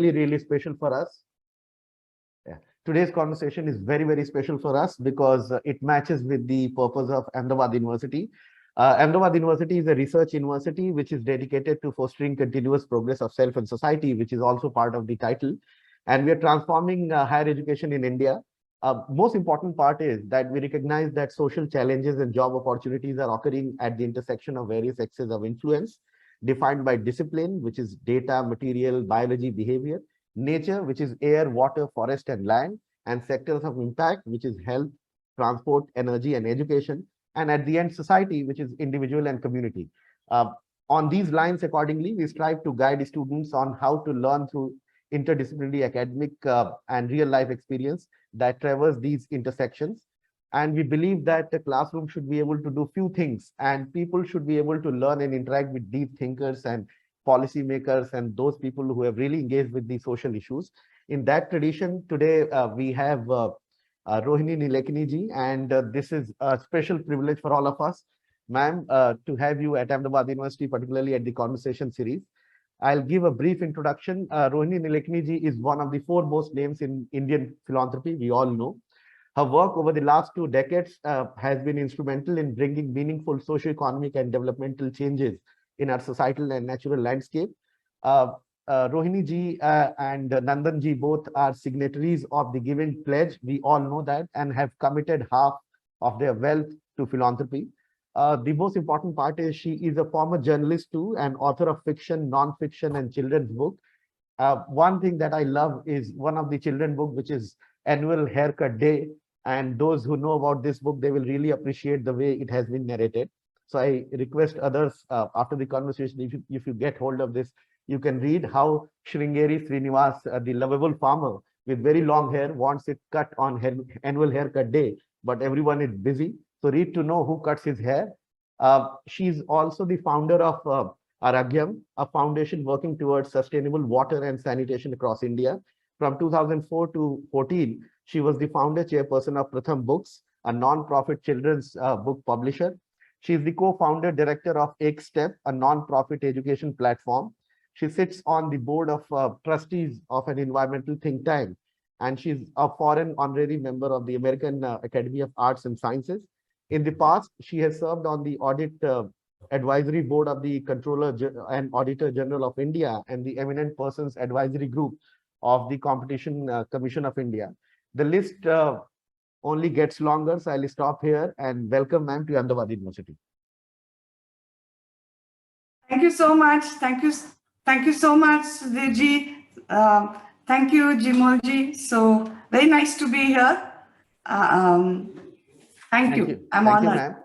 really special for us. Yeah. Today's conversation is very, very special for us because it matches with the purpose of Ahmedabad University. Ahmedabad University is a research university which is dedicated to fostering continuous progress of self and society, which is also part of the title. And we are transforming higher education in India. Most important part is that we recognize that social challenges and job opportunities are occurring at the intersection of various axes of influence, defined by discipline, which is data, material, biology, behavior; nature, which is air, water, forest, and land; and sectors of impact, which is health, transport, energy, and education; and at the end, society, which is individual and community. Uh, on these lines, accordingly, we strive to guide students on how to learn through interdisciplinary academic and real life experience that traverse these intersections. And we believe that the classroom should be able to do few things, and people should be able to learn and interact with deep thinkers and policymakers and those people who have really engaged with the social issues. In that tradition, today we have Rohini Nilakeni ji, and this is a special privilege for all of us, ma'am, to have you at Ahmedabad University, particularly at the conversation series. I'll give a brief introduction. Rohini Nilekani ji is one of the foremost names in Indian philanthropy, we all know. Her work over the last 2 decades has been instrumental in bringing meaningful socio-economic and developmental changes in our societal and natural landscape. Rohini ji and Nandan ji both are signatories of the Giving Pledge. We all know that, and have committed half of their wealth to philanthropy. The most important part is she is a former journalist too, and author of fiction, non-fiction, and children's book. One thing that I love is one of the children book, which is Annual Haircut Day. And those who know about this book, they will really appreciate the way it has been narrated. So I request others after the conversation, if you get hold of this, you can read how Sringeri Srinivas, the lovable farmer with very long hair, wants it cut on Annual Haircut Day, but everyone is busy. So read to know who cuts his hair. She's also the founder of Aragyam, a foundation working towards sustainable water and sanitation across India. From 2004 to 14, she was the founder chairperson of Pratham Books, a non-profit children's book publisher. She is the co-founder director of Ek Step, a non-profit education platform. She sits on the board of trustees of an environmental think tank, and she's a foreign honorary member of the American Academy of Arts and Sciences. In the past, she has served on the audit advisory board of the Controller and Auditor General of India and the Eminent Persons Advisory Group of the Competition Commission of India. The list only gets longer, so I'll stop here and welcome ma'am to Ahmedabad University. Thank you so much. Thank you so much, Sudhirji. Thank you, Jeemol ji. So very nice to be here. Thank you. I'm honored.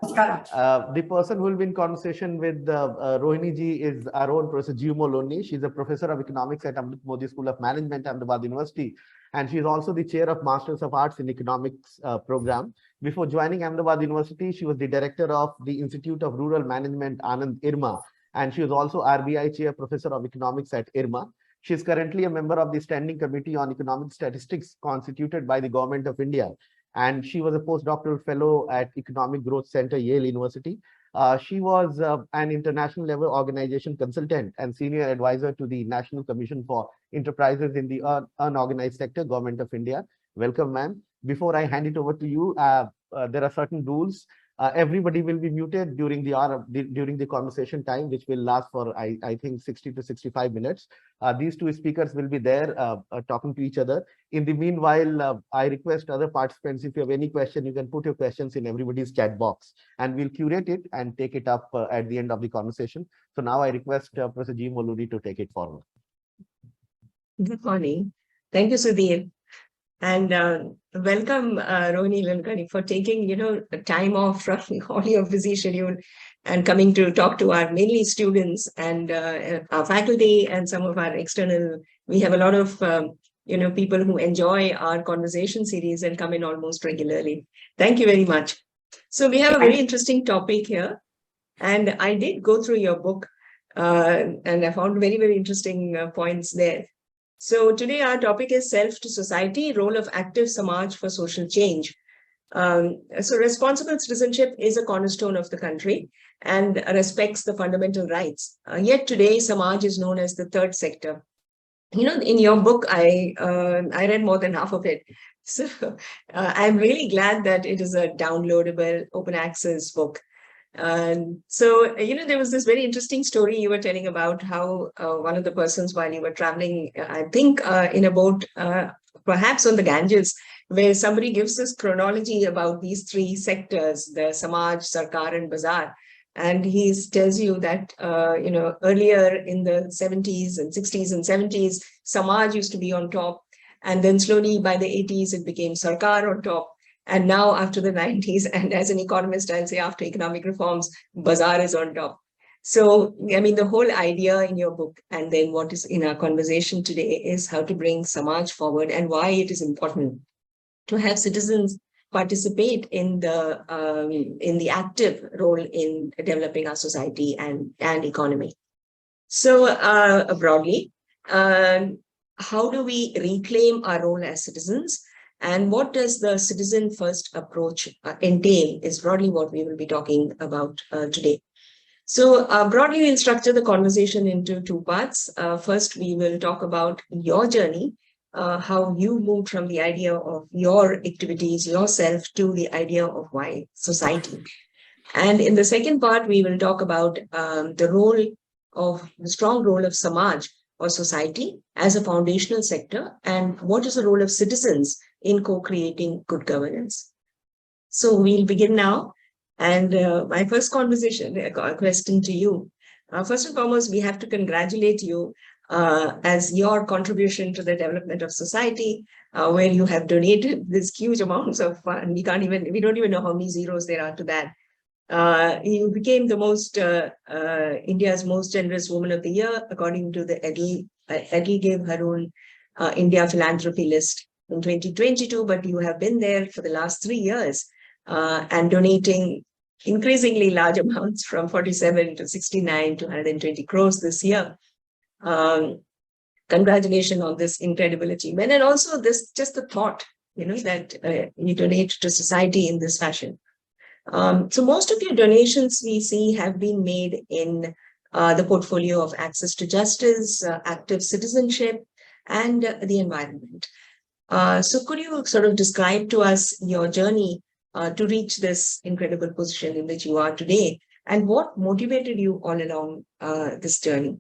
The person who will be in conversation with Rohini ji is our own Professor Jeemol Unni. She's a professor of economics at Amrit Modi School of Management, Ahmedabad University, and she is also the chair of Masters of Arts in Economics program. Before joining Ahmedabad University, she was the director of the Institute of Rural Management, Anand IRMA, and she was also RBI chair professor of economics at IRMA. She is currently a member of the Standing Committee on Economic Statistics constituted by the Government of India, and she was a postdoctoral fellow at Economic Growth Center, Yale University. She was an international level organization consultant and senior advisor to the National Commission for Enterprises in the Unorganized Sector, Government of India. Welcome, ma'am. Before I hand it over to you, there are certain rules. Everybody will be muted during the conversation time, which will last for I think 60 to 65 minutes. These two speakers will be there talking to each other. In the meanwhile, I request other participants, if you have any question, you can put your questions in everybody's chat box, and we'll curate it and take it up at the end of the conversation. So now I request Professor Jeemol Unni to take it forward. Good morning. Thank you, Sudhir. And welcome, Rohini Nilakeni, for taking, time off from all your busy schedule and coming to talk to our mainly students and our faculty and some of our external. We have a lot of, people who enjoy our conversation series and come in almost regularly. Thank you very much. So we have a very interesting topic here, and I did go through your book and I found very, very interesting points there. So today our topic is Self to Society, Role of Active Samaaj for Social Change. So responsible citizenship is a cornerstone of the country and respects the fundamental rights. Yet today, Samaaj is known as the third sector. in your book, I read more than half of it. So I'm really glad that it is a downloadable open access book. So, there was this very interesting story you were telling about how one of the persons while you were traveling, I think in a boat, perhaps on the Ganges, where somebody gives this chronology about these three sectors, the Samaaj, Sarkaar and Bazaar. And he tells you that, earlier in the 70s and 60s and 70s, Samaaj used to be on top. And then slowly by the 80s, it became Sarkar on top. And now after the 90s, and as an economist, I'll say after economic reforms, Bazaar is on top. So, the whole idea in your book and then what is in our conversation today is how to bring Samaaj forward and why it is important to have citizens participate in the active role in developing our society and economy. So broadly, how do we reclaim our role as citizens? And what does the citizen first approach entail is broadly what we will be talking about today. So broadly, we'll structure the conversation into two parts. First, we will talk about your journey, how you moved from the idea of your activities, yourself, to the idea of why society. And in the second part, we will talk about the strong role of Samaaj or society as a foundational sector, and what is the role of citizens in co-creating good governance. So we'll begin now. And my first question to you. First and foremost, we have to congratulate you as your contribution to the development of society, where you have donated this huge amounts of fund. We don't even know how many zeros there are to that. You became the India's most generous woman of the year, according to the EdelGive Hurun India Philanthropy list in 2022, but you have been there for the last 3 years and donating increasingly large amounts from 47 to 69 to 120 crores this year. Congratulations on this incredible achievement. And also just the thought, that you donate to society in this fashion. So most of your donations we see have been made in the portfolio of access to justice, active citizenship, and the environment. So could you sort of describe to us your journey to reach this incredible position in which you are today, and what motivated you all along this journey?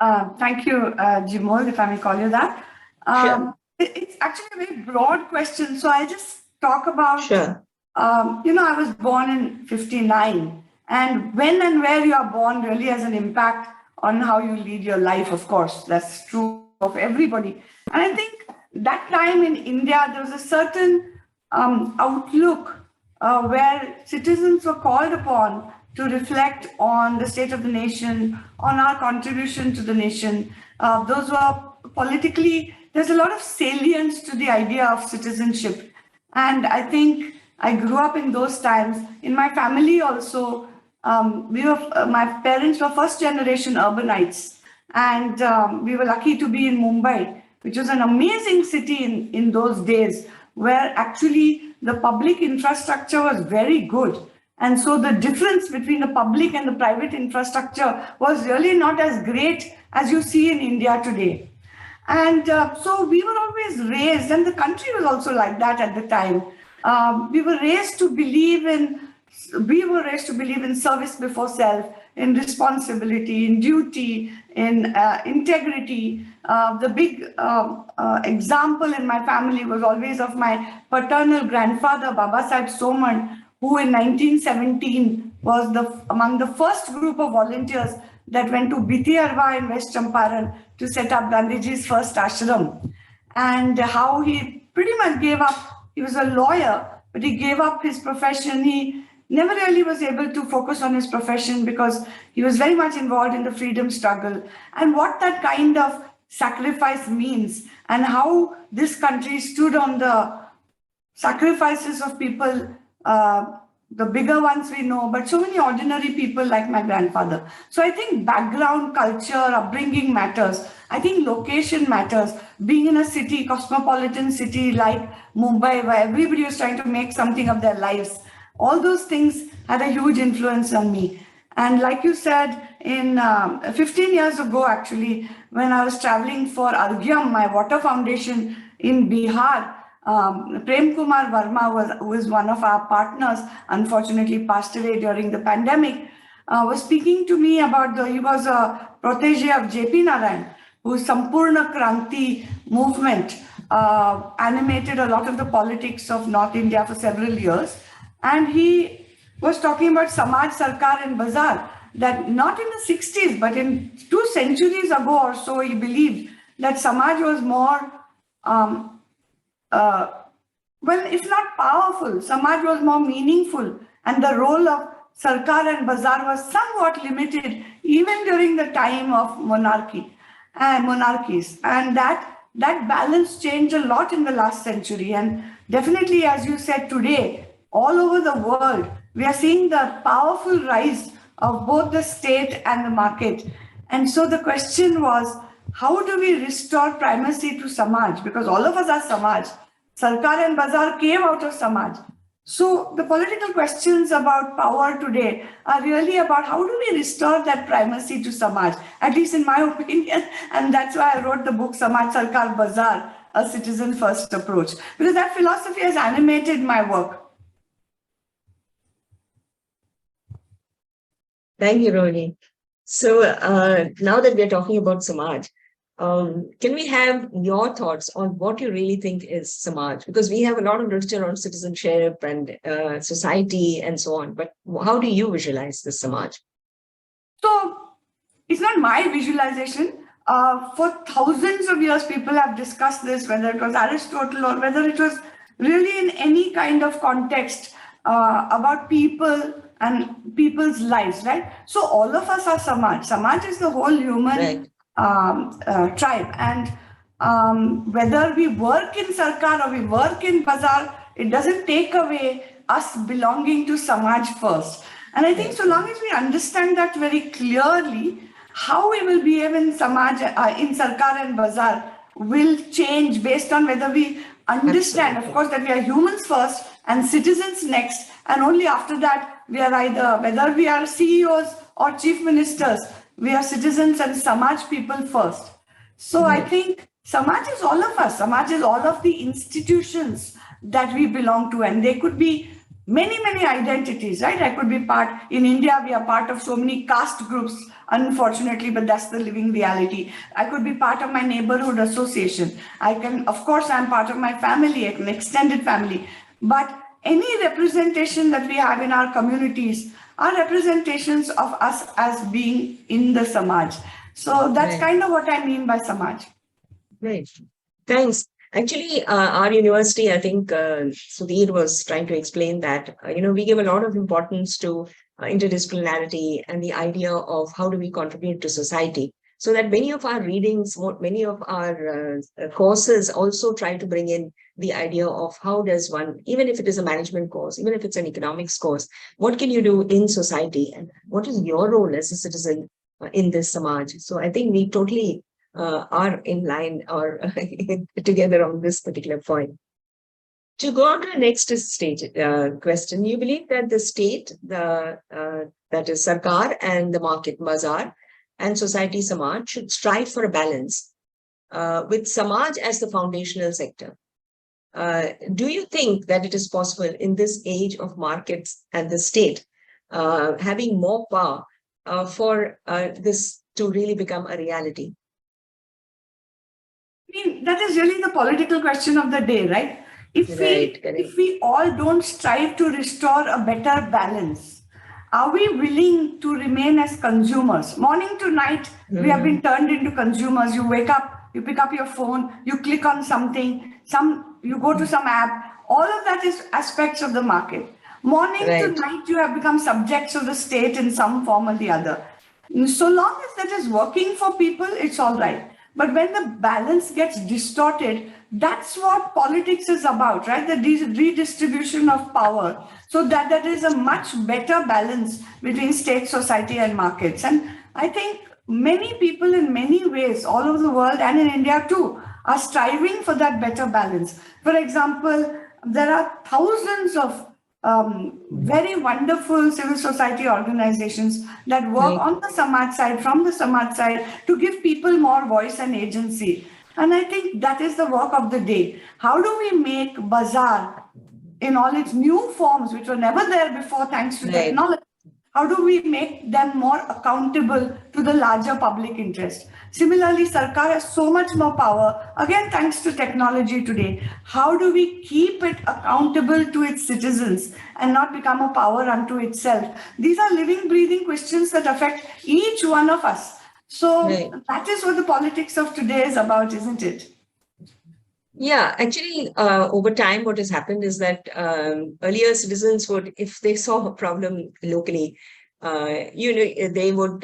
Thank you, Jeemol, if I may call you that. Sure. It's actually a very broad question, so I'll just talk about, sure. I was born in 59, and when and where you are born really has an impact on how you lead your life, of course. That's true of everybody. And I think that time in India, there was a certain outlook where citizens were called upon to reflect on the state of the nation, on our contribution to the nation. Those were politically, there's a lot of salience to the idea of citizenship. And I think I grew up in those times. In my family also, my parents were first generation urbanites. And we were lucky to be in Mumbai, which was an amazing city in those days, where actually the public infrastructure was very good. And so the difference between the public and the private infrastructure was really not as great as you see in India today. And so we were always raised, and the country was also like that at the time. We were raised to believe in service before self, in responsibility, in duty, in integrity. The big example in my family was always of my paternal grandfather, Baba Sahib Soman, who in 1917 was among the first group of volunteers that went to Bitiarwa in West Champaran to set up Gandhiji's first ashram. And how he pretty much gave up. He was a lawyer, but he gave up his profession. He never really was able to focus on his profession because he was very much involved in the freedom struggle. And what that kind of sacrifice means, and how this country stood on the sacrifices of people, the bigger ones we know, but so many ordinary people like my grandfather. So I think background, culture, upbringing matters. I think location matters. Being in a city, cosmopolitan city like Mumbai, where everybody was trying to make something of their lives, all those things had a huge influence on me. And like you said, in 15 years ago, actually, when I was traveling for Argyam, my water foundation in Bihar. Prem Kumar Verma, who is one of our partners, unfortunately passed away during the pandemic, was speaking to me about he was a protege of JP Narayan, whose Sampurna Kranti movement animated a lot of the politics of North India for several years. And he was talking about Samaaj, Sarkaar and Bazaar, that not in the 60s, but in 2 centuries ago or so, he believed that Samaj was more well, if not powerful, Samaj was more meaningful, and the role of Sarkar and Bazaar was somewhat limited even during the time of monarchies. And that balance changed a lot in the last century. And definitely, as you said today, all over the world, we are seeing the powerful rise of both the state and the market. And so the question was, how do we restore primacy to Samaj? Because all of us are Samaj. Sarkar and Bazaar came out of Samaj. So the political questions about power today are really about how do we restore that primacy to Samaj, at least in my opinion. And that's why I wrote the book Samaaj, Sarkar, Bazaar, A Citizen First Approach, because that philosophy has animated my work. Thank you, Rohini. So now that we're talking about Samaj, can we have your thoughts on what you really think is Samaj? Because we have a lot of literature on citizenship and society and so on, but how do you visualize this Samaj? So it's not my visualization. For thousands of years, people have discussed this, whether it was Aristotle or whether it was really in any kind of context about people and people's lives, right? So all of us are Samaj. Samaj is the whole human tribe. And whether we work in Sarkar or we work in Bazaar, it doesn't take away us belonging to Samaj first. And I think so long as we understand that very clearly, how we will behave in Samaj, in Sarkar and Bazaar will change based on whether we understand, of course, that we are humans first and citizens next. And only after that, we are either, whether we are CEOs or chief ministers, we are citizens and Samaj people first. So I think Samaj is all of us. Samaj is all of the institutions that we belong to. And they could be many, many identities, right? I could be part, in India, we are part of so many caste groups, unfortunately, but that's the living reality. I could be part of my neighborhood association. I can, of course, I'm part of my family, an extended family. But any representation that we have in our communities are representations of us as being in the Samaj. So that's kind of what I mean by Samaj. Right. Thanks. Actually, our university, I think Sudhir was trying to explain that, we give a lot of importance to interdisciplinarity and the idea of how do we contribute to society. So that many of our readings, many of our courses also try to bring in the idea of how does one, even if it is a management course, even if it's an economics course, what can you do in society and what is your role as a citizen in this Samaj? So I think we totally are in line or together on this particular point. To go on to the next stage question, you believe that the state, that is Sarkar and the market Bazaar and society Samaj should strive for a balance with Samaj as the foundational sector. Do you think that it is possible in this age of markets and the state having more power for this to really become a reality? I mean, that is really the political question of the day, right? If we all don't strive to restore a better balance, are we willing to remain as consumers? Morning to night, we have been turned into consumers. You wake up, you pick up your phone, you click on something, you go to some app. All of that is aspects of the market. Morning to night, you have become subjects of the state in some form or the other. So long as that is working for people, it's all right. But when the balance gets distorted, that's what politics is about, right? The redistribution of power, so that there is a much better balance between state, society, and markets. And I think many people in many ways all over the world and in India too are striving for that better balance. For example, there are thousands of very wonderful civil society organizations that work Right. on the Samaaj side, from the Samaaj side, to give people more voice and agency. And I think that is the work of the day. How do we make Bazaar in all its new forms, which were never there before thanks to Right. technology? How do we make them more accountable to the larger public interest? Similarly, Sarkar has so much more power, again, thanks to technology today. How do we keep it accountable to its citizens and not become a power unto itself? These are living, breathing questions that affect each one of us. So Right. that is what the politics of today is about, isn't it? Yeah, actually, over time, what has happened is that earlier citizens would, if they saw a problem locally, they would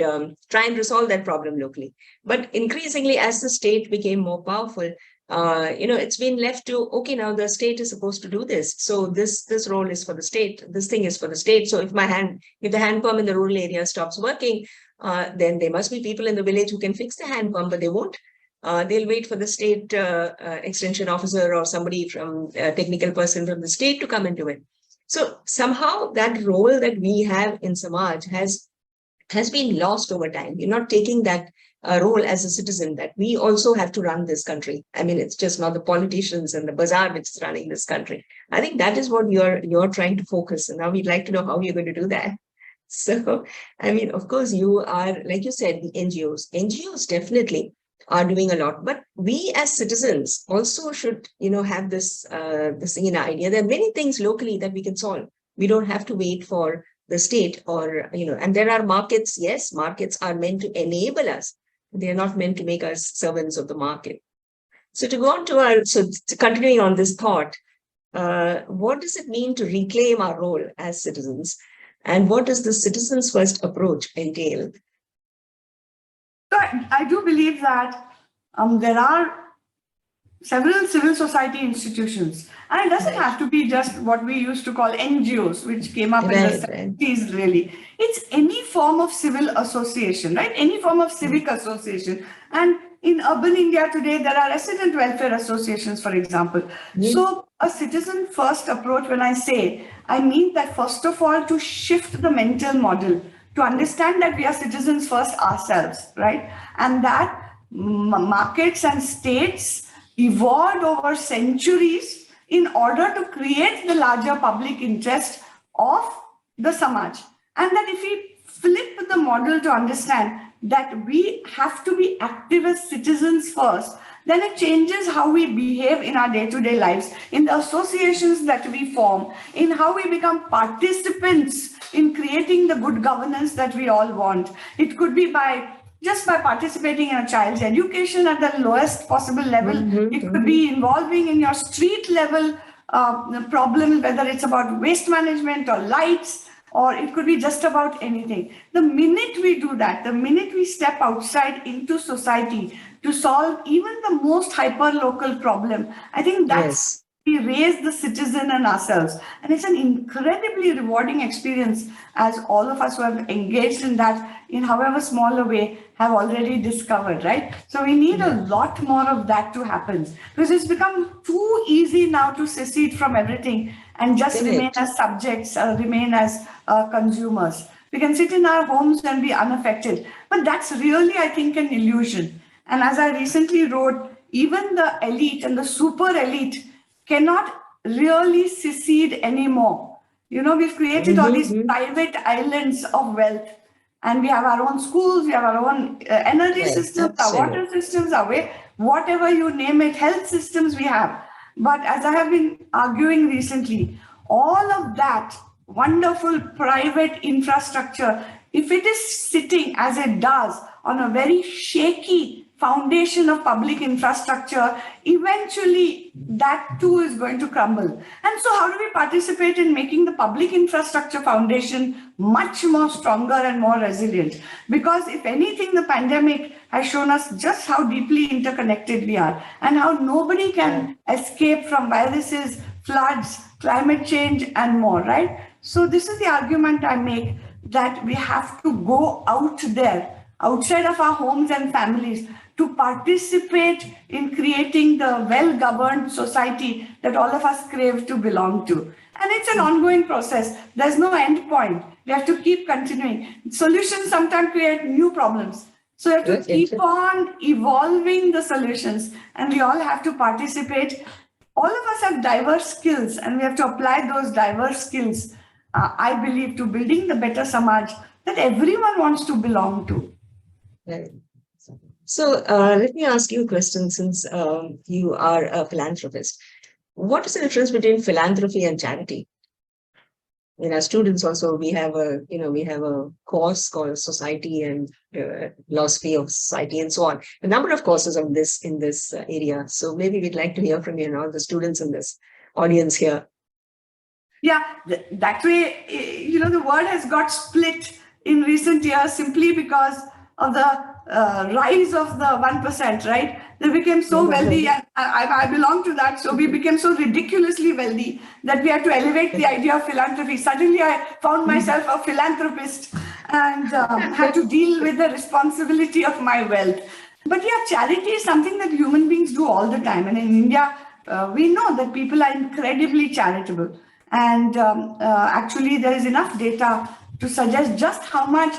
try and resolve that problem locally. But increasingly, as the state became more powerful, it's been left to, okay, now the state is supposed to do this. So this role is for the state. This thing is for the state. So if the hand pump in the rural area stops working, then there must be people in the village who can fix the hand pump, but they won't. They'll wait for the state extension officer or somebody from a technical person from the state to come and do it. So somehow that role that we have in Samaaj has been lost over time. We're not taking that role as a citizen, that we also have to run this country. I mean, it's just not the politicians and the bazaar which is running this country. I think that is what you're trying to focus. And now we'd like to know how you're going to do that. So, I mean, of course, you are, like you said, the NGOs. NGOs definitely are doing a lot, but we as citizens also should, have this idea. There are many things locally that we can solve. We don't have to wait for the state or, and there are markets. Yes, markets are meant to enable us. They are not meant to make us servants of the market. So to go on to continuing on this thought, what does it mean to reclaim our role as citizens? And what does the citizens first approach entail? So I do believe that there are several civil society institutions, and it doesn't have to be just what we used to call NGOs, which came up in the 70s, really. It's any form of civil association, right? Any form of civic association. And in urban India today, there are resident welfare associations, for example. So a citizen first approach, when I say, I mean that first of all, to shift the mental model, to understand that we are citizens first ourselves, right? And that markets and states evolved over centuries in order to create the larger public interest of the Samaaj. And that if we flip the model to understand that we have to be active as citizens first, then it changes how we behave in our day-to-day lives, in the associations that we form, in how we become participants in creating the good governance that we all want. It could be just by participating in a child's education at the lowest possible level. It could be involving in your street level problem, whether it's about waste management or lights, or it could be just about anything. The minute we do that, the minute we step outside into society to solve even the most hyper-local problem, I think that's we raise the citizen and ourselves. And it's an incredibly rewarding experience, as all of us who have engaged in that in however small a way have already discovered, right? So we need a lot more of that to happen, because it's become too easy now to secede from everything and just remain as subjects, remain as consumers. We can sit in our homes and be unaffected. But that's really, I think, an illusion. And as I recently wrote, even the elite and the super elite cannot really secede anymore. We've created all these private islands of wealth, and we have our own schools, we have our own energy systems, our water systems, our way, whatever you name it, health systems we have. But as I have been arguing recently, all of that wonderful private infrastructure, if it is sitting as it does on a very shaky foundation of public infrastructure, eventually that too is going to crumble. And so how do we participate in making the public infrastructure foundation much more stronger and more resilient? Because if anything, the pandemic has shown us just how deeply interconnected we are and how nobody can escape from viruses, floods, climate change, and more, right? So this is the argument I make, that we have to go out there, outside of our homes and families, to participate in creating the well-governed society that all of us crave to belong to. And it's an ongoing process. There's no end point. We have to keep continuing. Solutions sometimes create new problems. So we have to keep on evolving the solutions, and we all have to participate. All of us have diverse skills, and we have to apply those diverse skills, I believe, to building the better Samaaj that everyone wants to belong to. Right. So let me ask you a question, since you are a philanthropist. What is the difference between philanthropy and charity? In our students also, we have a course called Society and Philosophy of Society and so on. A number of courses on this in this area. So maybe we'd like to hear from you and all the students in this audience here. Yeah, that way, the word has got split in recent years simply because of the rise of the 1%, right? They became so wealthy, and I belong to that. So we became so ridiculously wealthy that we had to elevate the idea of philanthropy. Suddenly I found myself a philanthropist and had to deal with the responsibility of my wealth. But yeah, charity is something that human beings do all the time. And in India, we know that people are incredibly charitable. And actually, there is enough data to suggest just how much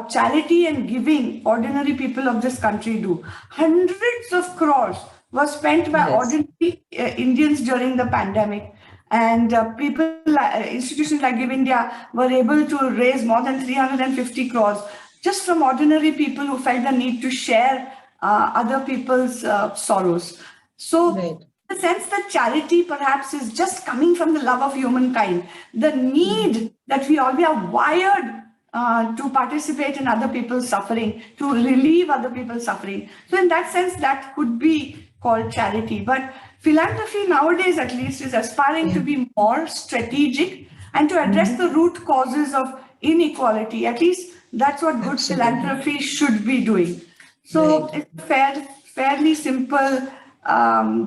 charity and giving ordinary people of this country do. Hundreds of crores were spent by ordinary Indians during the pandemic. And institutions like Give India were able to raise more than 350 crores just from ordinary people who felt the need to share other people's sorrows. So the sense that charity perhaps is just coming from the love of humankind, the need that we are wired to participate in other people's suffering, to relieve other people's suffering. So in that sense, that could be called charity. But philanthropy nowadays, at least, is aspiring to be more strategic and to address the root causes of inequality. At least that's what good philanthropy should be doing. So it's a fairly simple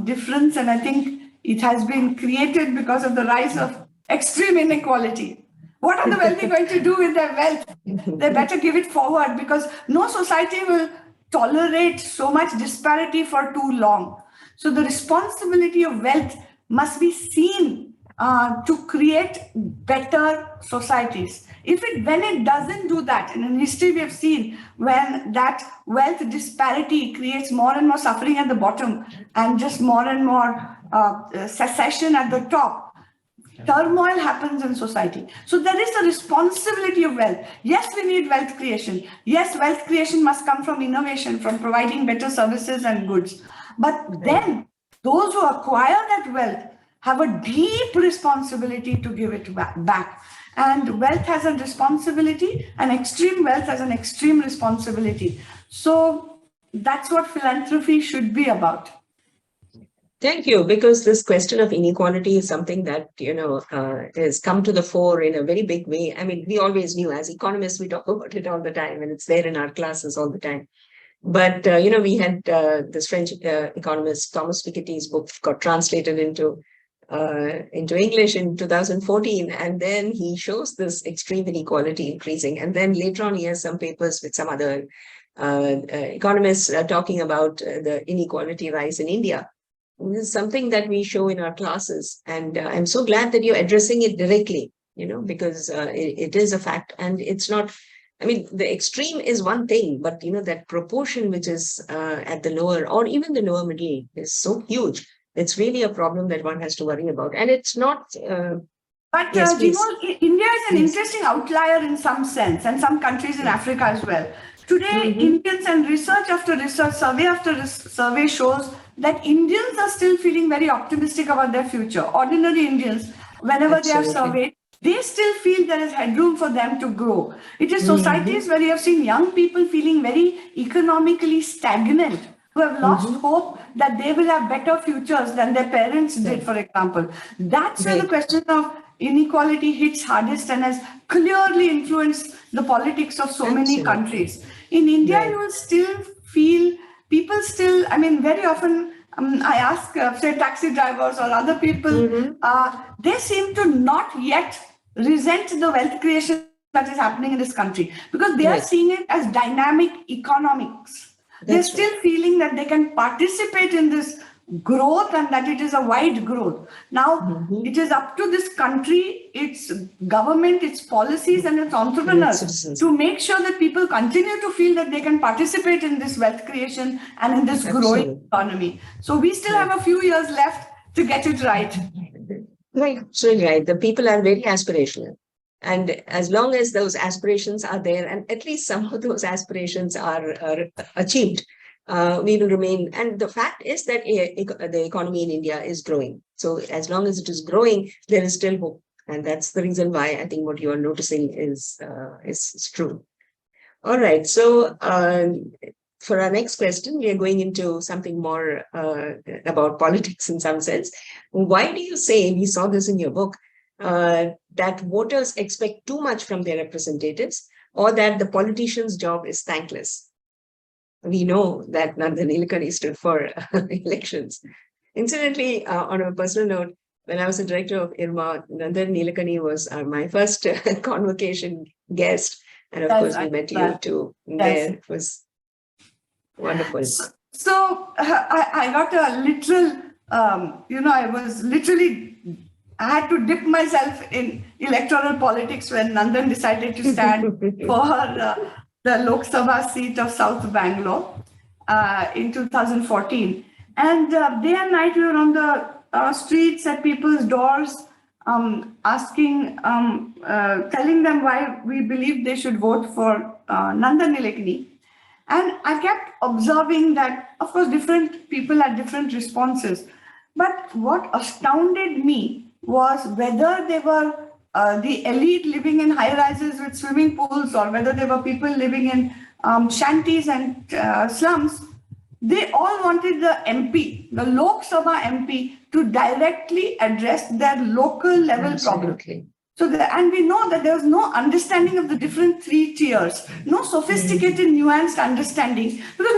difference, and I think it has been created because of the rise of extreme inequality. What are the wealthy going to do with their wealth? They better give it forward, because no society will tolerate so much disparity for too long. So the responsibility of wealth must be seen to create better societies. When it doesn't do that, and in history we have seen when that wealth disparity creates more and more suffering at the bottom and just more and more secession at the top, turmoil happens in society. So there is a responsibility of wealth. Yes, we need wealth creation. Yes, wealth creation must come from innovation, from providing better services and goods. But then those who acquire that wealth have a deep responsibility to give it back. And wealth has a responsibility, and extreme wealth has an extreme responsibility. So that's what philanthropy should be about. Thank you, because this question of inequality is something that, has come to the fore in a very big way. I mean, we always knew, as economists, we talk about it all the time, and it's there in our classes all the time. But, we had this French economist, Thomas Piketty's book got translated into English in 2014. And then he shows this extreme inequality increasing. And then later on, he has some papers with some other economists talking about the inequality rise in India. This is something that we show in our classes. And I'm so glad that you're addressing it directly, because it is a fact. And it's not, the extreme is one thing, but, that proportion which is at the lower or even the lower middle is so huge. It's really a problem that one has to worry about. And it's not... But Jeemol, India is an interesting outlier in some sense, and some countries in Africa as well. Today, Indians, and research after research, survey after survey shows that Indians are still feeling very optimistic about their future. Ordinary Indians, whenever they are surveyed, they still feel there is headroom for them to grow. It is societies where you have seen young people feeling very economically stagnant, who have lost hope that they will have better futures than their parents did, for example. That's where the question of inequality hits hardest and has clearly influenced the politics of so many countries. In India, you will still feel people still, very often I ask, say, taxi drivers or other people, they seem to not yet resent the wealth creation that is happening in this country, because they are seeing it as dynamic economics. They're still feeling that they can participate in this growth and that it is a wide growth. Now, it is up to this country, its government, its policies, and its entrepreneurs to make sure that people continue to feel that they can participate in this wealth creation and in this growing economy. So we still have a few years left to get it right. Right, absolutely right. The people are very aspirational. And as long as those aspirations are there, and at least some of those aspirations are achieved, we will remain. And the fact is that the economy in India is growing. So as long as it is growing, there is still hope. And that's the reason why I think what you are noticing is true. All right. So for our next question, we are going into something more about politics in some sense. Why do you say, we saw this in your book, that voters expect too much from their representatives, or that the politician's job is thankless? We know that Nandan Nilekani stood for elections. Incidentally, on a personal note, when I was the director of IRMA, Nandan Nilekani was my first convocation guest. And of course, we met you too. There. It was wonderful. So I got a literal, I had to dip myself in electoral politics when Nandan decided to stand for the Lok Sabha seat of South Bangalore in 2014. And day and night we were on the streets at people's doors, asking, telling them why we believed they should vote for Nandan Nilekani. And I kept observing that, of course, different people had different responses. But what astounded me was whether they were the elite living in high-rises with swimming pools, or whether they were people living in shanties and slums, they all wanted the MP, the Lok Sabha MP, to directly address their local level problems. So, and we know that there was no understanding of the different three tiers, no sophisticated, nuanced understanding, because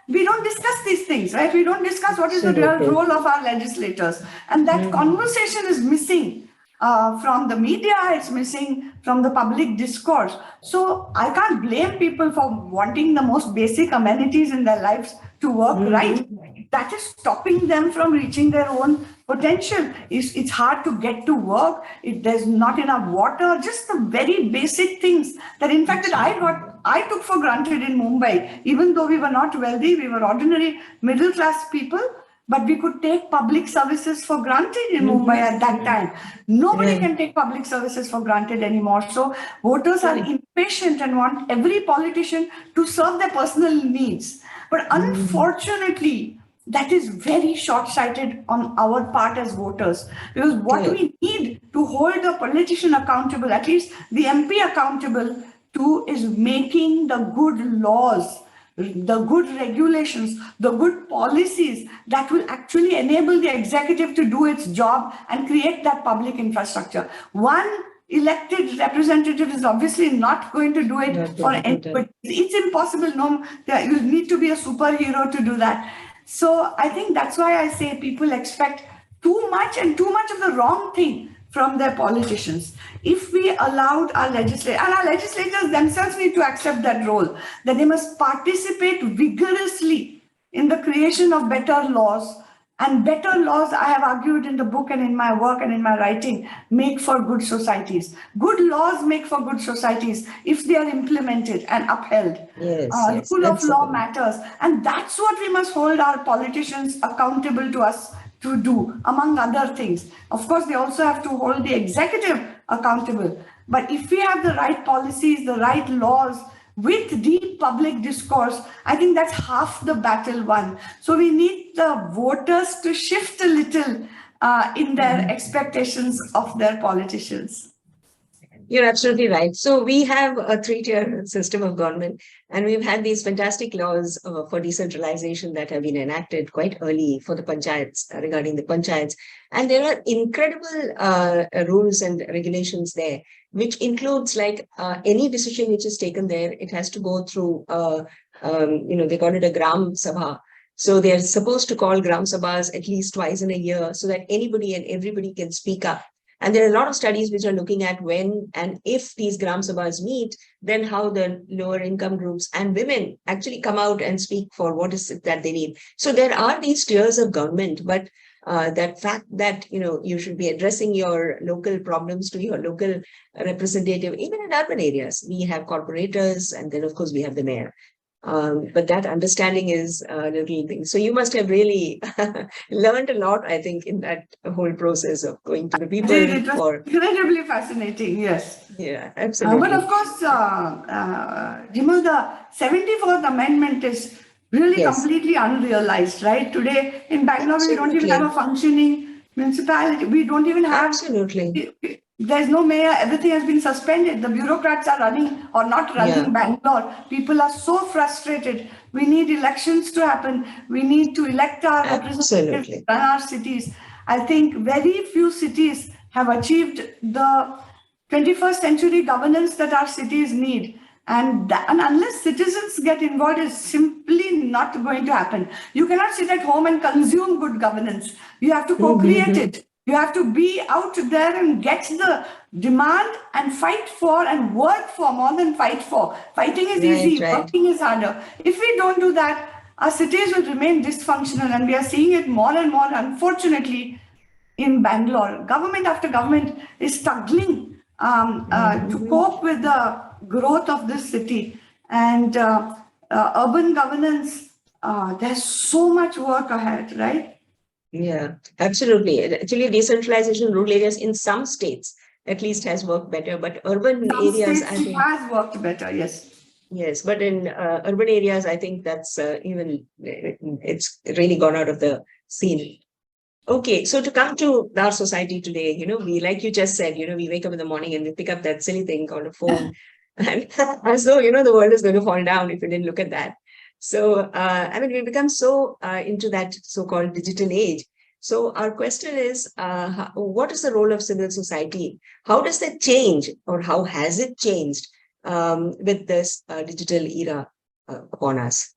we don't discuss these things, right? We don't discuss what is the real role of our legislators. And that conversation is missing from the media, it's missing from the public discourse. So I can't blame people for wanting the most basic amenities in their lives to work right. That is stopping them from reaching their own potential. It's hard to get to work. There's not enough water, just the very basic things that, in fact, that I took for granted in Mumbai. Even though we were not wealthy, we were ordinary middle-class people, but we could take public services for granted in Mumbai at that time. Nobody can take public services for granted anymore. So voters are impatient and want every politician to serve their personal needs. But unfortunately, that is very short-sighted on our part as voters, because what we need to hold a politician accountable, at least the MP accountable to, is making the good laws, the good regulations, the good policies that will actually enable the executive to do its job and create that public infrastructure. One elected representative is obviously not going to do it for anybody. It's impossible. No, you need to be a superhero to do that. So I think that's why I say people expect too much, and too much of the wrong thing from their politicians. If we allowed our legislators, and our legislators themselves need to accept that role, that they must participate vigorously in the creation of better laws. And better laws, I have argued in the book and in my work and in my writing, make for good societies. Good laws make for good societies if they are implemented and upheld. The rule of law matters. And that's what we must hold our politicians accountable to us to do, among other things. Of course, they also have to hold the executive accountable. But if we have the right policies, the right laws, with deep public discourse, I think that's half the battle won. So we need the voters to shift a little in their expectations of their politicians. You're absolutely right. So we have a three-tier system of government, and we've had these fantastic laws for decentralization that have been enacted quite early for the panchayats, regarding the panchayats. And there are incredible rules and regulations there, which includes like any decision which is taken there, it has to go through, they call it a Gram Sabha. So they're supposed to call Gram Sabhas at least twice in a year so that anybody and everybody can speak up. And there are a lot of studies which are looking at when and if these Gram Sabhas meet, then how the lower income groups and women actually come out and speak for what is it that they need. So there are these tiers of government, but that fact that, you should be addressing your local problems to your local representative, even in urban areas. We have corporators, and then of course we have the mayor. But that understanding is a little thing. So you must have really learned a lot, I think, in that whole process of going to the people. It was incredibly fascinating, yes. Yeah, absolutely. But of course, Jeemol, the 74th Amendment is really completely unrealized, right? Today in Bangalore, we don't even have a functioning municipality. We don't even have... Absolutely. There's no mayor. Everything has been suspended. The bureaucrats are running or not running Bangalore. People are so frustrated. We need elections to happen. We need to elect our representatives, run our cities. I think very few cities have achieved the 21st century governance that our cities need. And unless citizens get involved, it's simply not going to happen. You cannot sit at home and consume good governance. You have to co-create it. You have to be out there and get the demand and fight for and work for more than fight for. Fighting is easy, working is harder. If we don't do that, our cities will remain dysfunctional, and we are seeing it more and more, unfortunately, in Bangalore. Government after government is struggling to cope with the growth of this city. And urban governance, there's so much work ahead, right? Yeah, absolutely. Actually, decentralization, rural areas in some states at least has worked better, but urban areas, I think, has worked better. Yes. Yes, but in urban areas, I think that's it's really gone out of the scene. Okay, so to come to our society today, we, like you just said, we wake up in the morning and we pick up that silly thing called a phone, and as though the world is going to fall down if we didn't look at that. So, we become so into that so-called digital age. So our question is, what is the role of civil society? How does that change, or how has it changed with this digital era upon us?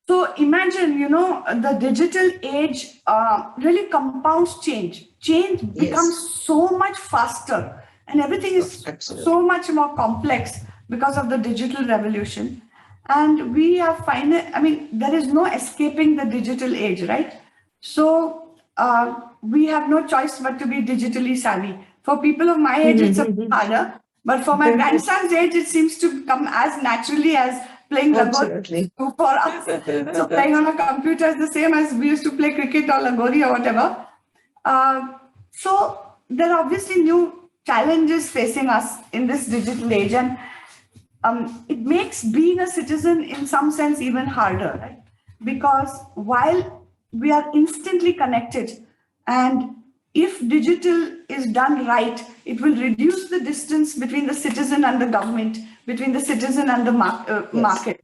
So imagine, the digital age really compounds change. Change becomes so much faster, and everything is so much more complex because of the digital revolution. And we are there is no escaping the digital age, right? So we have no choice but to be digitally savvy. For people of my age, it's a bit harder. But for my grandson's age, it seems to come as naturally as playing Lagori for us. So playing on a computer is the same as we used to play cricket or Lagori or whatever. So there are obviously new challenges facing us in this digital age. And it makes being a citizen in some sense even harder, right? Because while we are instantly connected, and if digital is done right, it will reduce the distance between the citizen and the government, between the citizen and the market.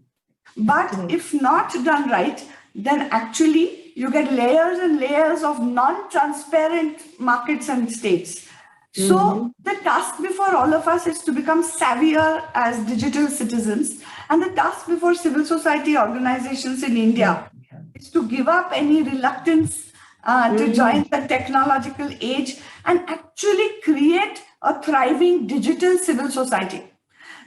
But if not done right, then actually you get layers and layers of non-transparent markets and states. So the task before all of us is to become savvier as digital citizens. And the task before civil society organizations in India is to give up any reluctance to join the technological age and actually create a thriving digital civil society.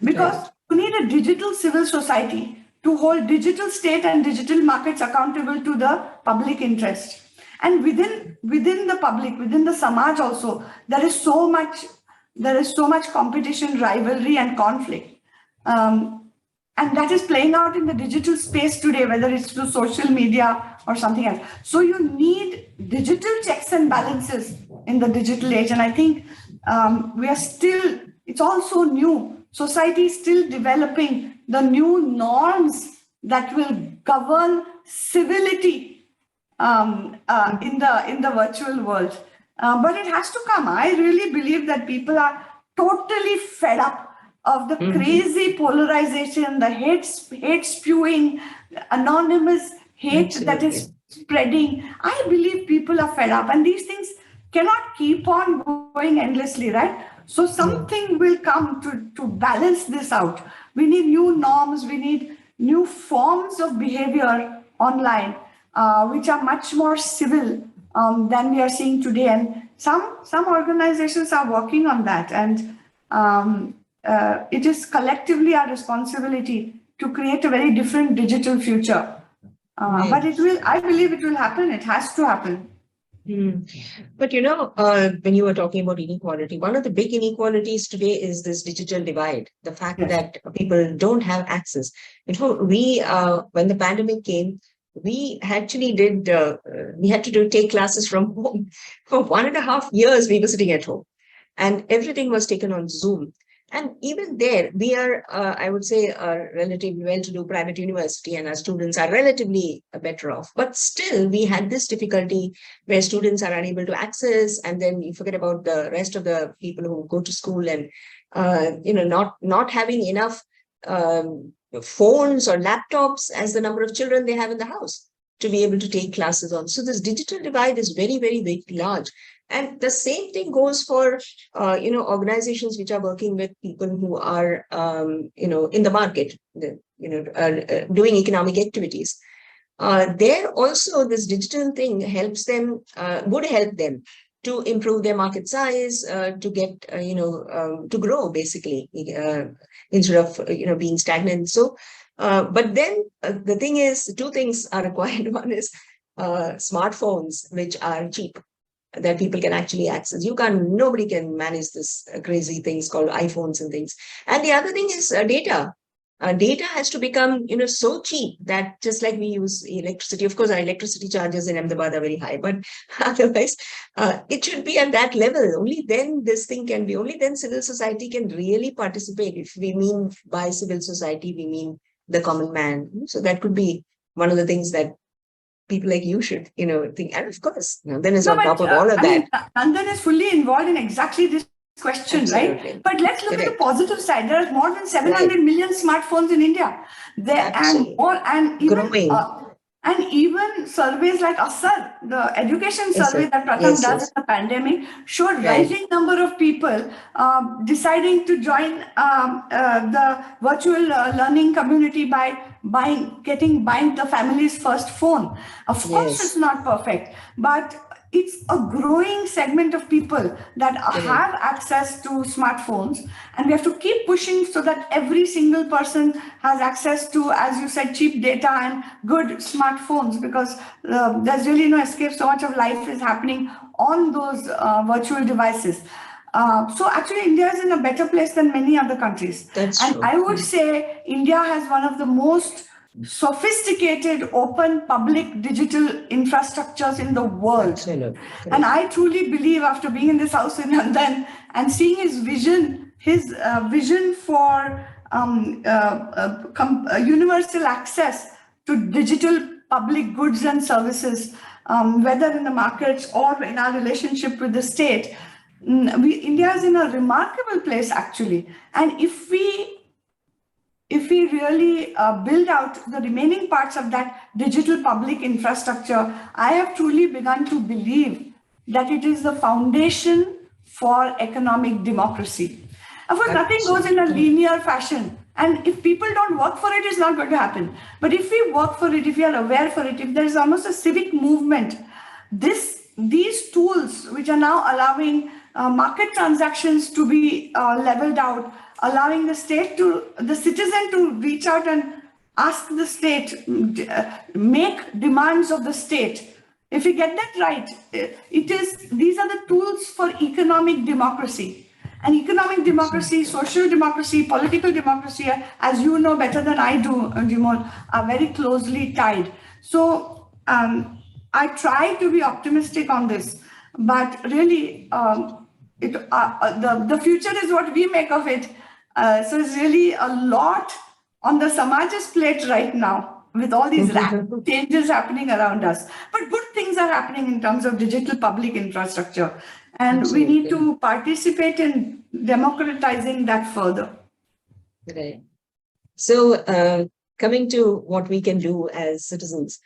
Because you need a digital civil society to hold digital state and digital markets accountable to the public interest. And within the public, within the Samaaj also, there is so much competition, rivalry, and conflict. And that is playing out in the digital space today, whether it's through social media or something else. So you need digital checks and balances in the digital age. And I think it's also new. Society is still developing the new norms that will govern civility in the virtual world. But it has to come. I really believe that people are totally fed up of the crazy polarization, the hate spewing, anonymous hate that is spreading. I believe people are fed up, and these things cannot keep on going endlessly, right? So something will come to balance this out. We need new norms, we need new forms of behavior online, which are much more civil, than we are seeing today. And some organizations are working on that. And it is collectively our responsibility to create a very different digital future. But it will, I believe it will happen. It has to happen. But when you were talking about inequality, one of the big inequalities today is this digital divide, the fact that people don't have access. When the pandemic came, we actually had to take classes from home. For 1.5 years, we were sitting at home and everything was taken on Zoom. And even there, we are, I would say, a relatively well-to-do private university, and our students are relatively better off. But still, we had this difficulty where students are unable to access, and then you forget about the rest of the people who go to school and, not having enough phones or laptops as the number of children they have in the house to be able to take classes on. So this digital divide is very, very, very large. And the same thing goes for, organizations which are working with people who are, in the market, doing economic activities. There also, this digital thing would help them to improve their market size, to get, to grow basically, instead of, being stagnant. So, but then the thing is, two things are required. One is smartphones, which are cheap, that people can actually access. Nobody can manage this crazy things called iPhones and things. And the other thing is data. Data has to become, so cheap that just like we use electricity, of course, our electricity charges in Ahmedabad are very high, but otherwise it should be at that level. Only then only then civil society can really participate. If we mean by civil society, we mean the common man. So that could be one of the things that people like you should, think. And of course, Nandan is on top of all of that. Nandan is fully involved in exactly this question, Absolutely. right? But let's look at the positive side. There are more than 700 million smartphones in India. And even surveys like Asar, the education survey that Pratham does in the pandemic, showed rising number of people deciding to join the virtual learning community by buying the family's first phone. Of course, it's not perfect, but it's a growing segment of people that have access to smartphones, and we have to keep pushing so that every single person has access to, as you said, cheap data and good smartphones, because there's really no escape. So much of life is happening on those virtual devices. So actually, India is in a better place than many other countries. That's true. I would say India has one of the most sophisticated, open, public digital infrastructures in the world. Absolutely. And I truly believe, after being in this house in London and seeing his vision for universal access to digital public goods and services, whether in the markets or in our relationship with the state, India is in a remarkable place, actually. And if we really build out the remaining parts of that digital public infrastructure, I have truly begun to believe that it is the foundation for economic democracy. Of course, nothing goes in a linear fashion. And if people don't work for it, it's not going to happen. But if we work for it, if we are aware for it, if there is almost a civic movement, these tools, which are now allowing market transactions to be leveled out, allowing the citizen to reach out and ask the state, make demands of the state. If we get that right, these are the tools for economic democracy. And economic democracy, social democracy, political democracy, as you know better than I do, Jeemol, are very closely tied. So I try to be optimistic on this, but really, the future is what we make of it. So it's really a lot on the Samaaj's plate right now, with all these rapid changes happening around us. But good things are happening in terms of digital public infrastructure. And we need to participate in democratizing that further. Right. So coming to what we can do as citizens,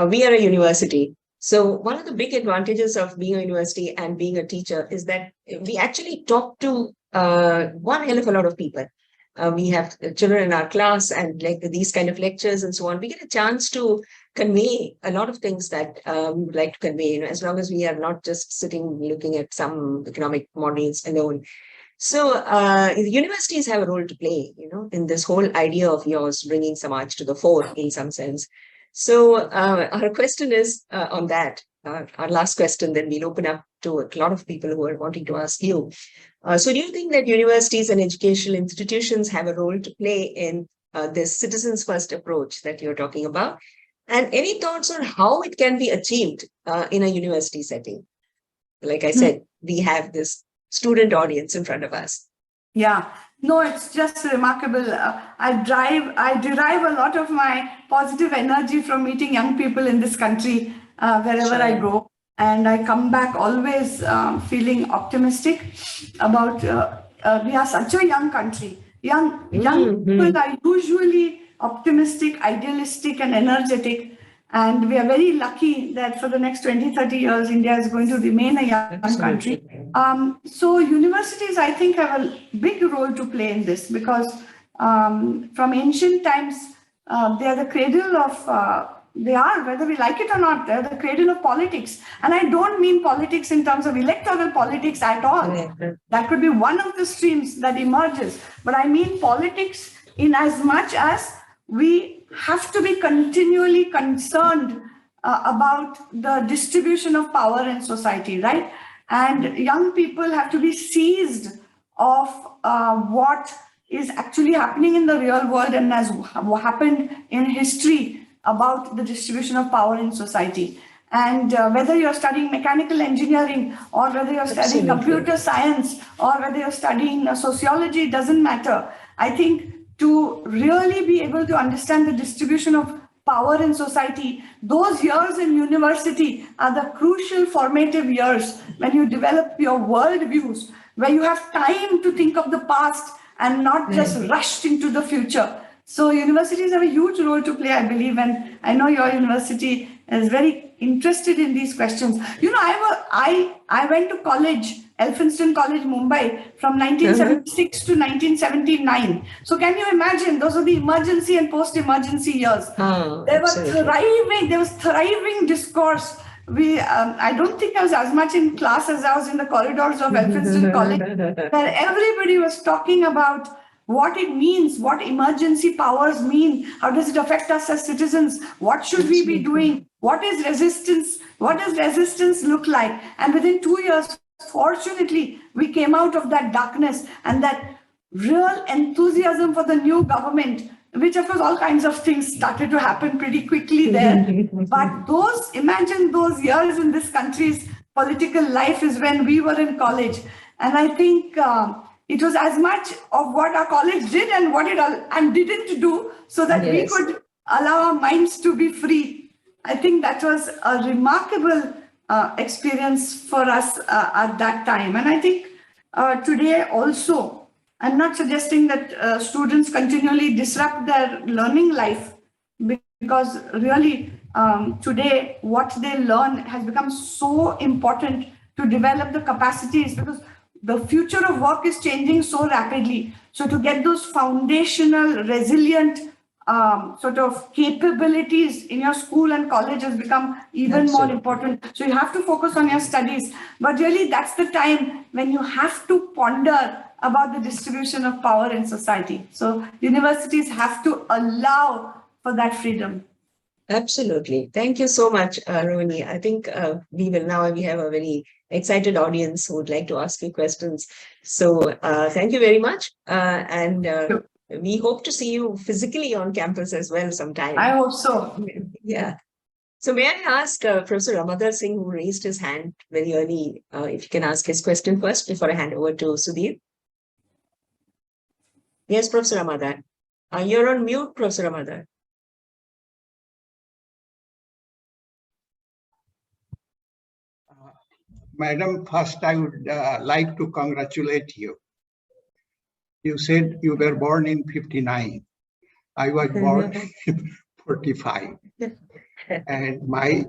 we are a university. So one of the big advantages of being a university and being a teacher is that we actually talk to one hell of a lot of people. We have children in our class, and like these kind of lectures and so on, we get a chance to convey a lot of things that we would like to convey, as long as we are not just sitting looking at some economic models alone. So universities have a role to play, in this whole idea of yours, bringing Samaaj to the fore in some sense. So our question is on that. Our last question, then we'll open up to a lot of people who are wanting to ask you. So do you think that universities and educational institutions have a role to play in this citizens first approach that you're talking about? And any thoughts on how it can be achieved in a university setting? Like I said, we have this student audience in front of us. Yeah, no, it's just remarkable. I derive a lot of my positive energy from meeting young people in this country wherever I go. And I come back always feeling optimistic about, we are such a young country. Young people are usually optimistic, idealistic, and energetic. And we are very lucky that for the next 20, 30 years, India is going to remain a young country. So universities, I think, have a big role to play in this, because from ancient times, they are the cradle of, whether we like it or not, they're the cradle of politics. And I don't mean politics in terms of electoral politics at all. That could be one of the streams that emerges. But I mean politics in as much as we have to be continually concerned about the distribution of power in society, right? And young people have to be seized of what is actually happening in the real world and has happened in history about the distribution of power in society. And whether you're studying mechanical engineering, or whether you're studying computer science, or whether you're studying sociology, doesn't matter. I think to really be able to understand the distribution of power in society, those years in university are the crucial formative years when you develop your worldviews, where you have time to think of the past and not just rushed into the future. So universities have a huge role to play, I believe, and I know your university is very interested in these questions. I went to college, Elphinstone College, Mumbai, from 1976 to 1979. So can you imagine? Those are the emergency and post-emergency years. There was thriving discourse. I don't think I was as much in class as I was in the corridors of Elphinstone College, where everybody was talking about what it means, what emergency powers mean, how does it affect us as citizens, what should we be doing, what is resistance, what does resistance look like? And within 2 years, fortunately, we came out of that darkness and that real enthusiasm for the new government, which of course all kinds of things started to happen pretty quickly there. But imagine those years in this country's political life is when we were in college. And I think it was as much of what our college did and what it didn't do, so that we could allow our minds to be free. I think that was a remarkable experience for us at that time. And I think today also, I'm not suggesting that students continually disrupt their learning life, because really today what they learn has become so important to develop the capacities, because the future of work is changing so rapidly. So to get those foundational, resilient sort of capabilities in your school and college has become even more important. So you have to focus on your studies. But really, that's the time when you have to ponder about the distribution of power in society. So universities have to allow for that freedom. Absolutely. Thank you so much, Rohini. I think we have a very excited audience who would like to ask you questions. So thank you very much. And we hope to see you physically on campus as well sometime. I hope so. Yeah. So may I ask Professor Ramadar Singh, who raised his hand very early, if you can ask his question first before I hand over to Sudhir. Yes, Professor Ramadar. You're on mute, Professor Ramadar. Madam, first I would like to congratulate you. You said you were born in 59. I was born in 45. And my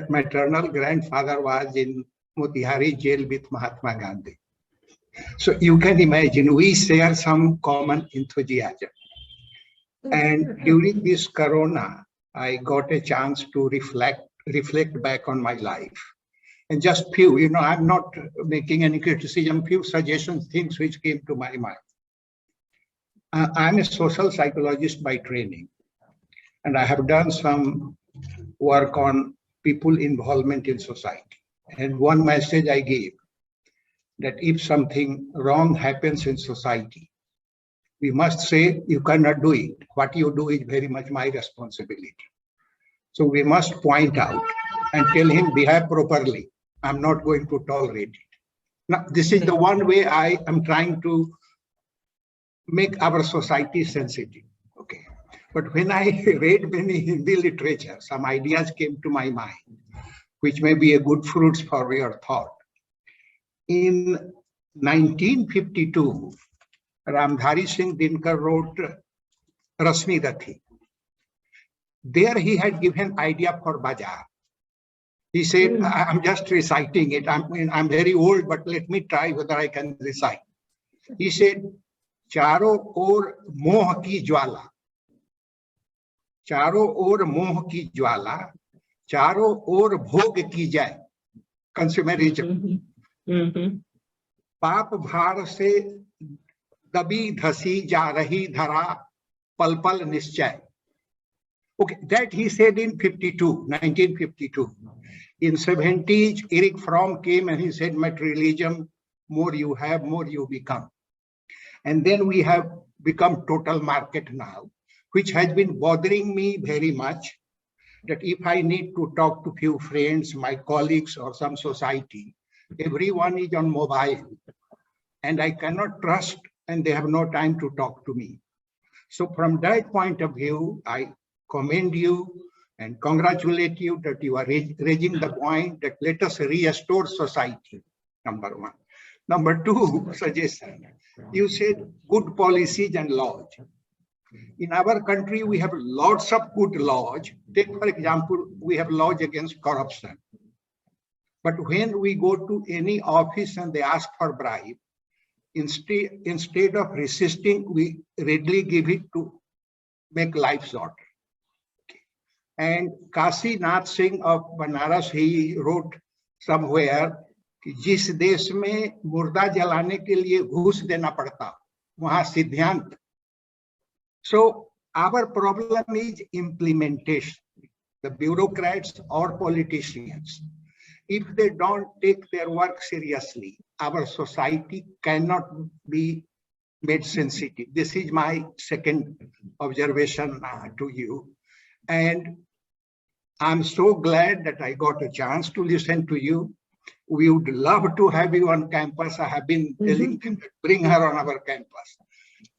maternal grandfather was in Motihari jail with Mahatma Gandhi. So you can imagine we share some common enthusiasm. And during this corona, I got a chance to reflect back on my life. And just few, I'm not making any criticism, few suggestions, things which came to my mind. I'm a social psychologist by training, and I have done some work on people involvement in society. And one message I gave, that if something wrong happens in society, we must say, you cannot do it. What you do is very much my responsibility. So we must point out and tell him, behave properly. I'm not going to tolerate it. Now, this is the one way I am trying to make our society sensitive. Okay. But when I read many Hindi literature, some ideas came to my mind, which may be a good fruits for your thought. In 1952, Ramdhari Singh Dinkar wrote Rasmi Rathi. There he had given idea for Bazaar. He said, I'm just reciting it. I'm very old, but let me try whether I can recite. He said, Charo or moh ki jwala. Charo or moh ki jwala. Charo or bhog ki jai. Consumerism. पाप भार से दबी धसी जा रही धरा पल पल निश्चय. Okay, that he said in 1952. In 70s, Eric Fromm came and he said, materialism, more you have, more you become. And then we have become total market now, which has been bothering me very much, that if I need to talk to few friends, my colleagues or some society, everyone is on mobile and I cannot trust and they have no time to talk to me. So from that point of view, I commend you and congratulate you that you are raising the point that let us restore society, number one. Number two, suggestion. You said good policies and laws. In our country, we have lots of good laws. Take, for example, we have laws against corruption. But when we go to any office and they ask for bribe, instead of resisting, we readily give it to make life short. Okay. And Kasi Nath Singh of Banaras, he wrote somewhere, कि जिस देश में मुर्दा जलाने के लिए घूस देना पड़ता, वहां सिद्धांत. So our problem is implementation. The bureaucrats or politicians, if they don't take their work seriously, our society cannot be made sensitive. This is my second observation to you. And I'm so glad that I got a chance to listen to you. We would love to have you on campus. I have been telling them to bring her on our campus.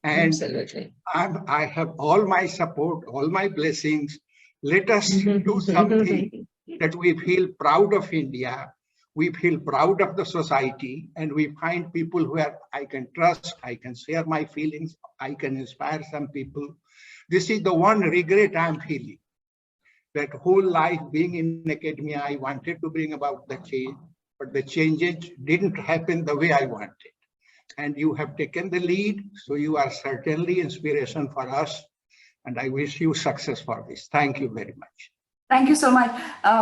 And absolutely. I have all my support, all my blessings. Let us do something that we feel proud of India, we feel proud of the society, and we find people where I can trust, I can share my feelings, I can inspire some people. This is the one regret I'm feeling. That whole life being in academia, I wanted to bring about the change, but the changes didn't happen the way I wanted. And you have taken the lead, so you are certainly inspiration for us. And I wish you success for this. Thank you very much. Thank you so much,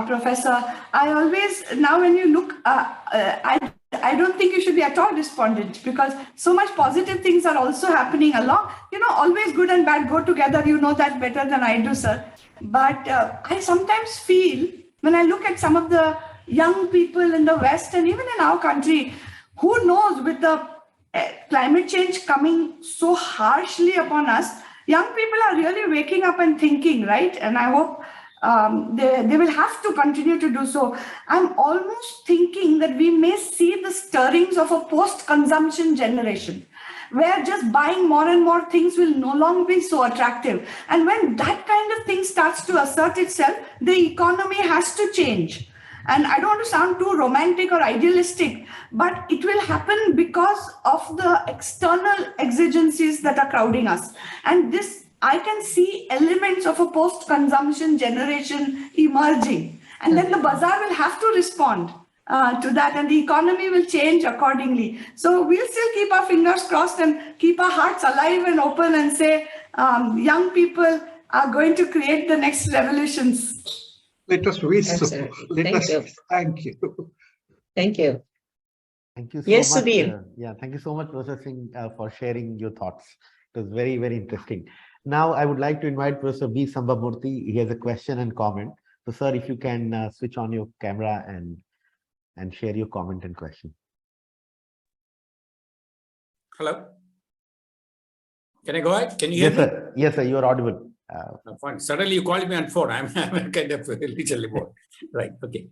Professor. I always, now when you look, I don't think you should be at all despondent, because so much positive things are also happening along. You know, always good and bad go together. You know that better than I do, sir. But I sometimes feel, when I look at some of the young people in the West and even in our country, who knows, with the climate change coming so harshly upon us, young people are really waking up and thinking, right? And I hope they will have to continue to do so. I'm almost thinking that we may see the stirrings of a post-consumption generation, where just buying more and more things will no longer be so attractive. And when that kind of thing starts to assert itself, the economy has to change. And I don't want to sound too romantic or idealistic, but it will happen because of the external exigencies that are crowding us. And this, I can see elements of a post-consumption generation emerging. And then the bazaar will have to respond to that, and the economy will change accordingly. So we'll still keep our fingers crossed and keep our hearts alive and open and say, young people, are going to create the next revolutions. Let us wish so. Absolutely. Let Thank you. thank you. Thank you. Thank you so Yes, much. Sudhir. Yeah, thank you so much, Professor Singh, for sharing your thoughts. It was very, very interesting. Now, I would like to invite Professor V. Sambamurthy. He has a question and comment. So, sir, if you can switch on your camera and share your comment and question. Hello. Can I go ahead? Can you hear Yes, me? sir. Yes, sir. You are audible. Fine. Suddenly you called me on phone. I'm kind of literally bored. Right. Okay.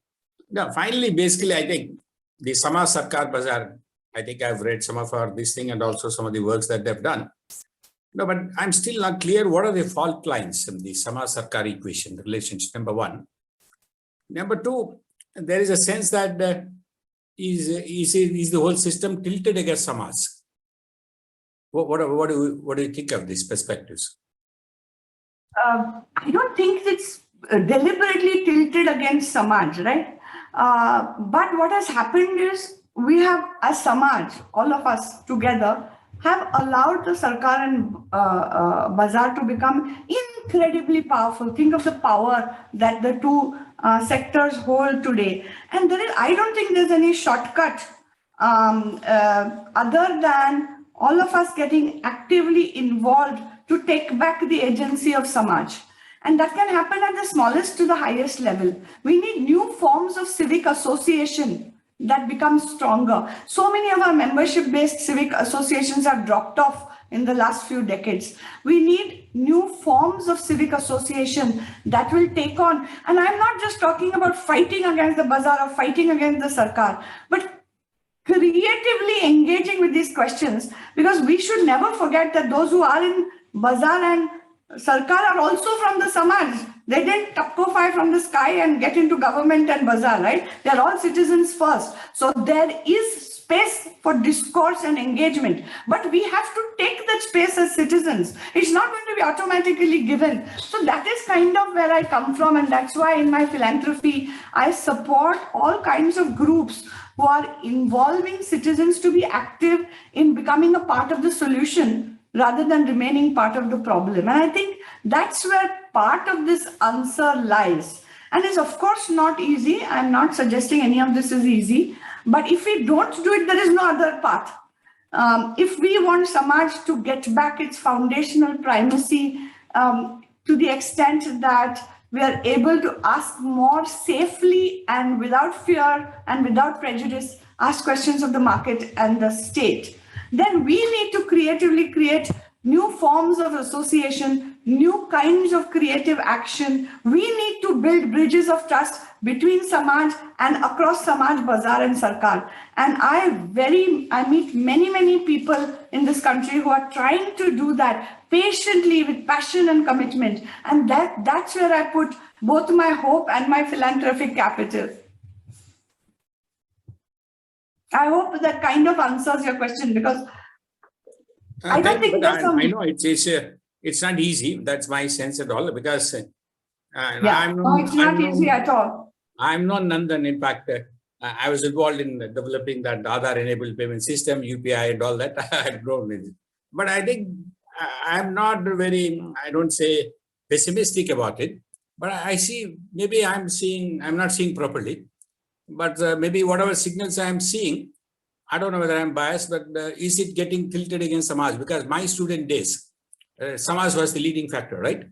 Now, finally, basically, I think the Samaaj, Sarkaar, Bazaar, I think I've read some of this thing and also some of the works that they've done. No, but I'm still not clear what are the fault lines in the Samaaj Sarkar equation, the relationship, number one. Number two, there is a sense that is the whole system tilted against Samaaj. What do you think of these perspectives? I don't think it's deliberately tilted against Samaaj, right? But what has happened is we have, as Samaaj, all of us together, have allowed the Sarkar and Bazaar to become incredibly powerful. Think of the power that the two sectors hold today. And I don't think there's any shortcut other than all of us getting actively involved to take back the agency of Samaaj. And that can happen at the smallest to the highest level. We need new forms of civic association that become stronger. So many of our membership-based civic associations have dropped off in the last few decades. We need new forms of civic association that will take on, and I'm not just talking about fighting against the Bazaar or fighting against the Sarkar, but creatively engaging with these questions, because we should never forget that those who are in Bazaar and Sarkar are also from the Samaaj. They didn't tapko from the sky and get into government and Bazaar, right? They're all citizens first. So there is space for discourse and engagement, but we have to take that space as citizens. It's not going to be automatically given. So that is kind of where I come from, and that's why in my philanthropy, I support all kinds of groups who are involving citizens to be active in becoming a part of the solution rather than remaining part of the problem. And I think that's where part of this answer lies. And it's of course not easy. I'm not suggesting any of this is easy, but if we don't do it, there is no other path. If we want Samaaj to get back its foundational primacy to the extent that we are able to ask more safely and without fear and without prejudice, ask questions of the market and the state, then we need to creatively create new forms of association, new kinds of creative action. We need to build bridges of trust between Samaaj and across Samaaj, Bazaar and Sarkar. And I meet many people in this country who are trying to do that patiently with passion and commitment. And that's where I put both my hope and my philanthropic capital. I hope that kind of answers your question, because I don't think there's some... I know it's not easy. That's my sense at all, because it's not easy at all. I'm not Nandan. In fact, I was involved in developing that Aadhaar-enabled payment system, UPI and all that. I had grown with it. But I think I'm not very, I don't say pessimistic about it, but I see, maybe I'm not seeing properly. But maybe whatever signals I'm seeing, I don't know whether I'm biased, but is it getting tilted against Samaaj? Because my student days, Samaaj was the leading factor, right?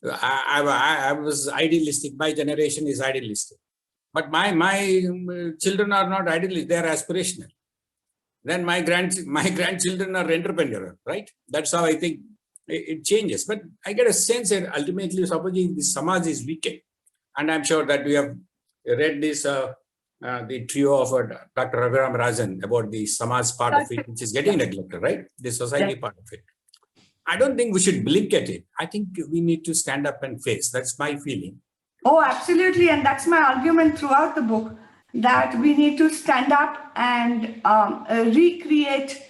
I was idealistic. My generation is idealistic. But my children are not idealistic, they are aspirational. Then my grandchildren are entrepreneurial, right? That's how I think it changes. But I get a sense that ultimately, supposing the Samaaj is weakened, and I'm sure that we have read this, the trio of Dr. Raghuram Rajan about the Samaaj part of it, which is getting neglected, right? The society part of it. I don't think we should blink at it. I think we need to stand up and face. That's my feeling. Oh, absolutely. And that's my argument throughout the book, that we need to stand up and recreate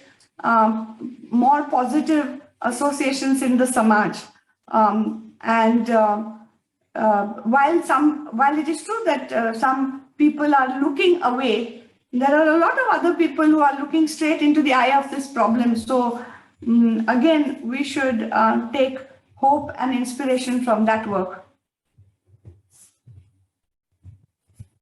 more positive associations in the Samaaj. While it is true that some people are looking away, there are a lot of other people who are looking straight into the eye of this problem. So again, we should take hope and inspiration from that work